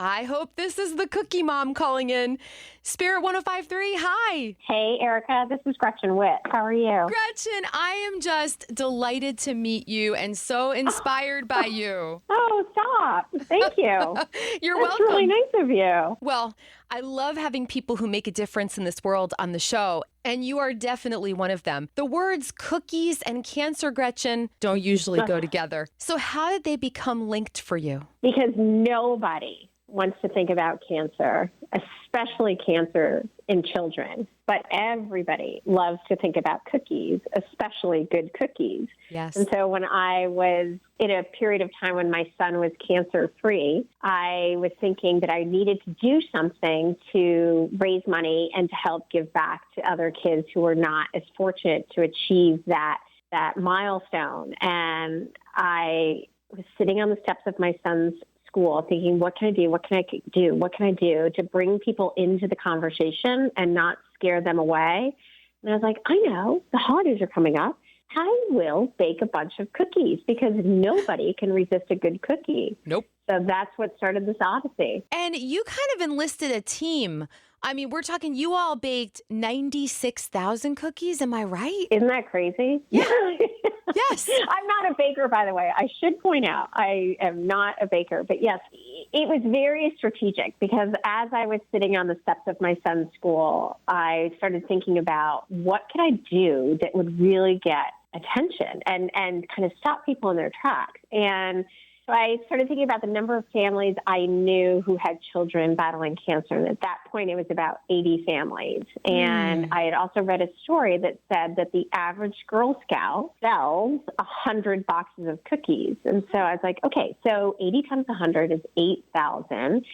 I hope this is the Cookie Mom calling in. Spirit 105.3, hi. Hey, Erica, this is Gretchen Witt. How are you? Gretchen, I am just delighted to meet you and so inspired by you. Oh, stop. Thank you. You're That's welcome. really nice of you. Well, I love having people who make a difference in this world on the show, and you are definitely one of them. The words cookies and cancer, Gretchen, don't usually go together. So how did they become linked for you? Because nobody wants to think about cancer, especially cancer in children. But everybody loves to think about cookies, especially good cookies. Yes. And so when I was in a period of time when my son was cancer-free, I was thinking that I needed to do something to raise money and to help give back to other kids who were not as fortunate to achieve that milestone. And I was sitting on the steps of my son's school thinking, what can I do? What can I do? What can I do to bring people into the conversation and not scare them away? And I was like, I know, the holidays are coming up. I will bake a bunch of cookies because nobody can resist a good cookie. Nope. So that's what started this odyssey. And you kind of enlisted a team. I mean, we're talking you all baked 96,000 cookies. Am I right? Isn't that crazy? Yeah. Yes. I'm not a baker, by the way. I should point out I am not a baker. But yes, it was very strategic because as I was sitting on the steps of my son's school, I started thinking about what could I do that would really get attention and kind of stop people in their tracks. And so I started thinking about the number of families I knew who had children battling cancer. And at that point, it was about 80 families. And I had also read a story that said that the average Girl Scout sells 100 boxes of cookies. And so I was like, okay, so 80 times 100 is 8,000.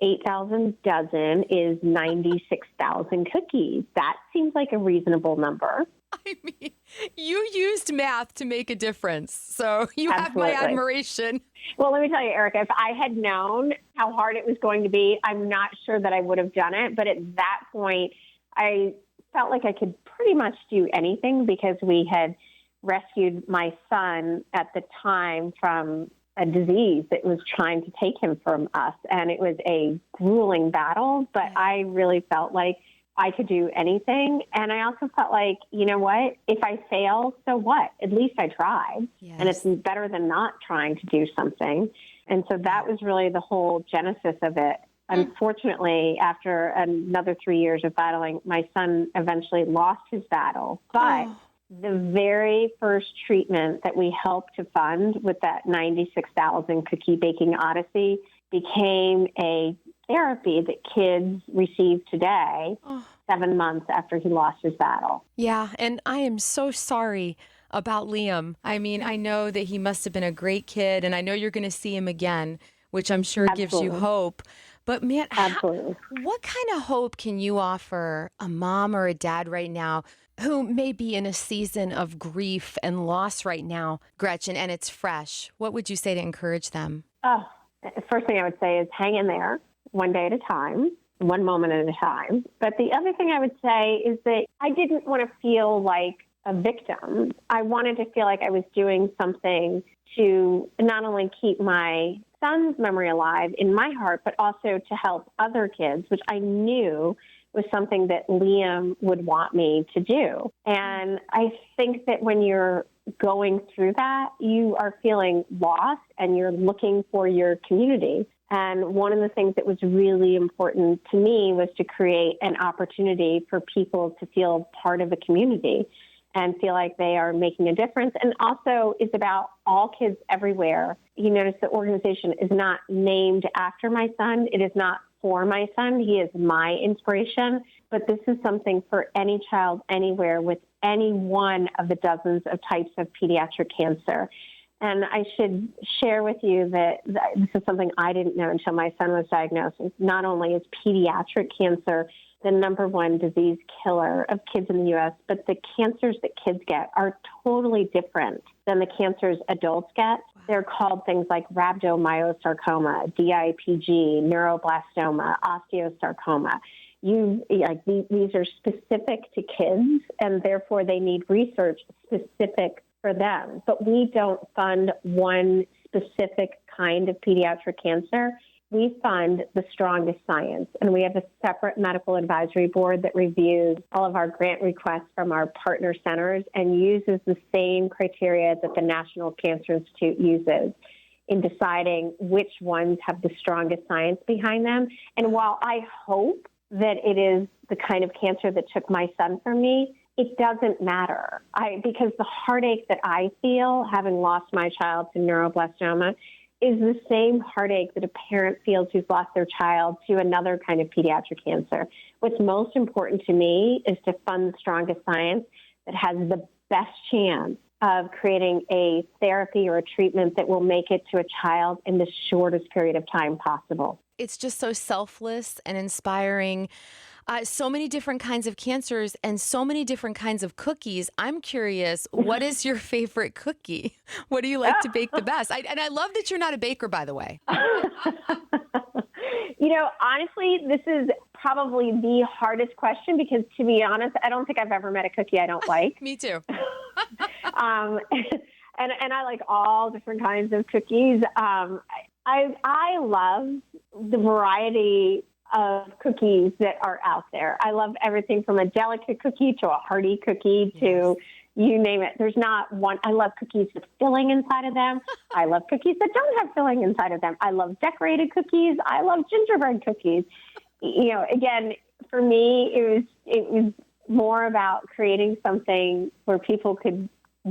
8,000 dozen is 96,000 cookies. That seems like a reasonable number. I mean, you used math to make a difference. So you Absolutely. have my admiration. Well, let me tell you, Erica, if I had known how hard it was going to be, I'm not sure that I would have done it. But at that point, I felt like I could pretty much do anything because we had rescued my son at the time from a disease that was trying to take him from us. And it was a grueling battle, but I really felt like I could do anything. And I also felt like, you know what? If I fail, so what? At least I tried. Yes. And it's better than not trying to do something. And so that was really the whole genesis of it. Unfortunately, after another 3 years of battling, my son eventually lost his battle. But the very first treatment that we helped to fund with that 96,000 cookie baking odyssey became a therapy that kids receive today, 7 months after he lost his battle. Yeah, and I am so sorry about Liam. I mean, I know that he must have been a great kid, and I know you're going to see him again, which I'm sure gives you hope. But man, what kind of hope can you offer a mom or a dad right now who may be in a season of grief and loss right now, Gretchen, and it's fresh? What would you say to encourage them? Oh, first thing I would say is hang in there. One day at a time, one moment at a time. But the other thing I would say is that I didn't want to feel like a victim. I wanted to feel like I was doing something to not only keep my son's memory alive in my heart, but also to help other kids, which I knew was something that Liam would want me to do. And I think that when you're going through that, you are feeling lost and you're looking for your community. And one of the things that was really important to me was to create an opportunity for people to feel part of a community and feel like they are making a difference. And also it's about all kids everywhere. You notice the organization is not named after my son. It is not for my son. He is my inspiration. But this is something for any child anywhere with any one of the dozens of types of pediatric cancer. And I should share with you that this is something I didn't know until my son was diagnosed. Not only is pediatric cancer the number one disease killer of kids in the U.S., but the cancers that kids get are totally different than the cancers adults get. They're called things like rhabdomyosarcoma, DIPG, neuroblastoma, osteosarcoma. These are specific to kids, and therefore they need research specific for them. But we don't fund one specific kind of pediatric cancer. we fund the strongest science, and we have a separate medical advisory board that reviews all of our grant requests from our partner centers and uses the same criteria that the National Cancer Institute uses in deciding which ones have the strongest science behind them. And while I hope that it is the kind of cancer that took my son from me, it doesn't matter. Because the heartache that I feel having lost my child to neuroblastoma is the same heartache that a parent feels who's lost their child to another kind of pediatric cancer. What's most important to me is to fund the strongest science that has the best chance of creating a therapy or a treatment that will make it to a child in the shortest period of time possible. It's just so selfless and inspiring. So many different kinds of cancers and so many different kinds of cookies. I'm curious, what is your favorite cookie? What do you like to bake the best? And I love that you're not a baker, by the way. Honestly, this is probably the hardest question because, to be honest, I don't think I've ever met a cookie I don't like. Me too. And I like all different kinds of cookies. I love the variety of cookies that are out there. I love everything from a delicate cookie to a hearty cookie to you name it. There's not one. I love cookies with filling inside of them. I love cookies that don't have filling inside of them. I love decorated cookies. I love gingerbread cookies. Again, for me, it was more about creating something where people could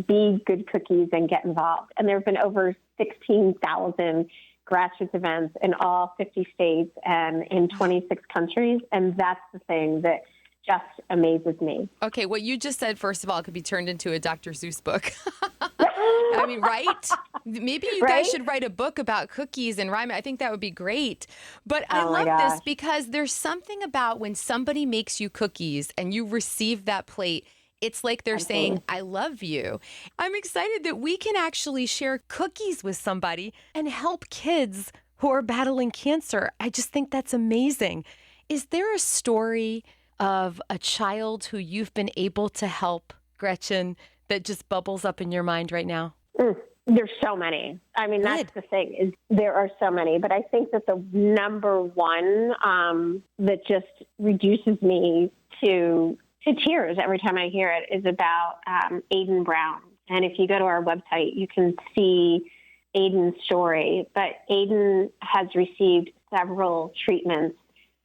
be good cookies and get involved. And there have been over 16,000 grassroots events in all 50 states and in 26 countries. And that's the thing that just amazes me. Okay, what you just said, first of all, could be turned into a Dr. Seuss book. I mean, right? Maybe you guys should write a book about cookies and rhyme. I think that would be great. But I love this because there's something about when somebody makes you cookies and you receive that plate, it's like they're saying, I love you. I'm excited that we can actually share cookies with somebody and help kids who are battling cancer. I just think that's amazing. Is there a story of a child who you've been able to help, Gretchen, that just bubbles up in your mind right now? There's so many. I mean, that's the thing, is there are so many. But I think that the number one that just reduces me to tears every time I hear it is about Aiden Brown. And if you go to our website, you can see Aiden's story. But Aiden has received several treatments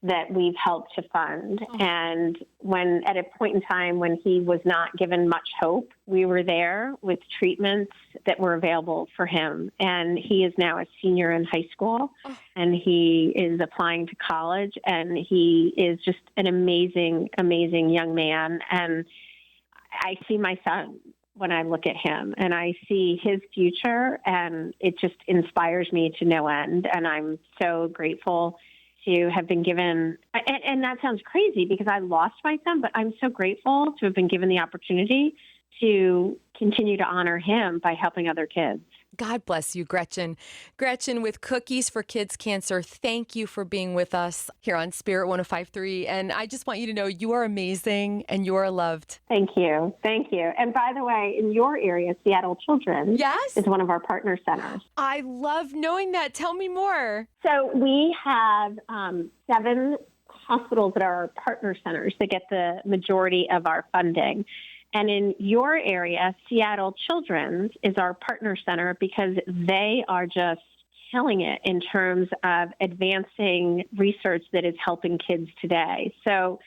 that we've helped to fund. And when at a point in time when he was not given much hope, we were there with treatments that were available for him. And he is now a senior in high school and he is applying to college, and he is just an amazing, amazing young man. And I see my son when I look at him and I see his future, and it just inspires me to no end. And I'm so grateful to have been given, and that sounds crazy because I lost my son, but I'm so grateful to have been given the opportunity to continue to honor him by helping other kids. God bless you, Gretchen. Gretchen with Cookies for Kids Cancer, thank you for being with us here on Spirit 105.3. And I just want you to know you are amazing and you are loved. Thank you. Thank you. And by the way, in your area, Seattle Children's is one of our partner centers. I love knowing that. Tell me more. So we have 7 hospitals that are our partner centers that get the majority of our funding. And in your area, Seattle Children's is our partner center because they are just killing it in terms of advancing research that is helping kids today. So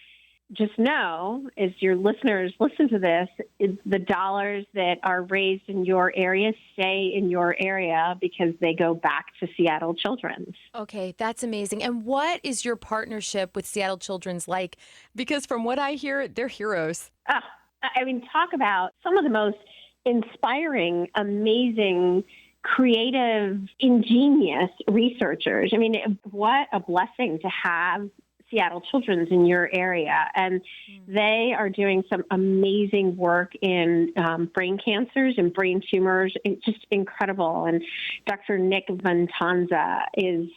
just know, as your listeners listen to this, is the dollars that are raised in your area stay in your area because they go back to Seattle Children's. Okay, that's amazing. And what is your partnership with Seattle Children's like? Because from what I hear, they're heroes. I mean, talk about some of the most inspiring, amazing, creative, ingenious researchers. I mean, what a blessing to have Seattle Children's in your area. And they are doing some amazing work in brain cancers and brain tumors. It's just incredible. And Dr. Nick Vantanza is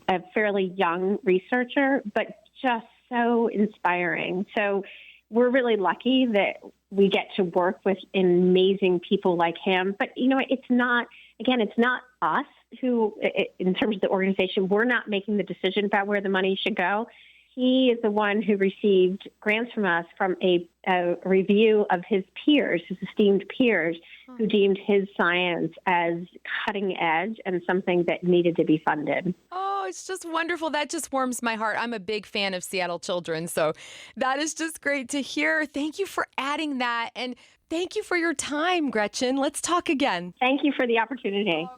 a fairly young researcher, but just so inspiring. So we're really lucky that we get to work with amazing people like him. But, it's not us who, in terms of the organization, we're not making the decision about where the money should go. He is the one who received grants from us from a review of his peers, his esteemed peers, who deemed his science as cutting edge and something that needed to be funded. Oh, it's just wonderful. That just warms my heart. I'm a big fan of Seattle Children, so that is just great to hear. Thank you for adding that, and thank you for your time, Gretchen. Let's talk again. Thank you for the opportunity.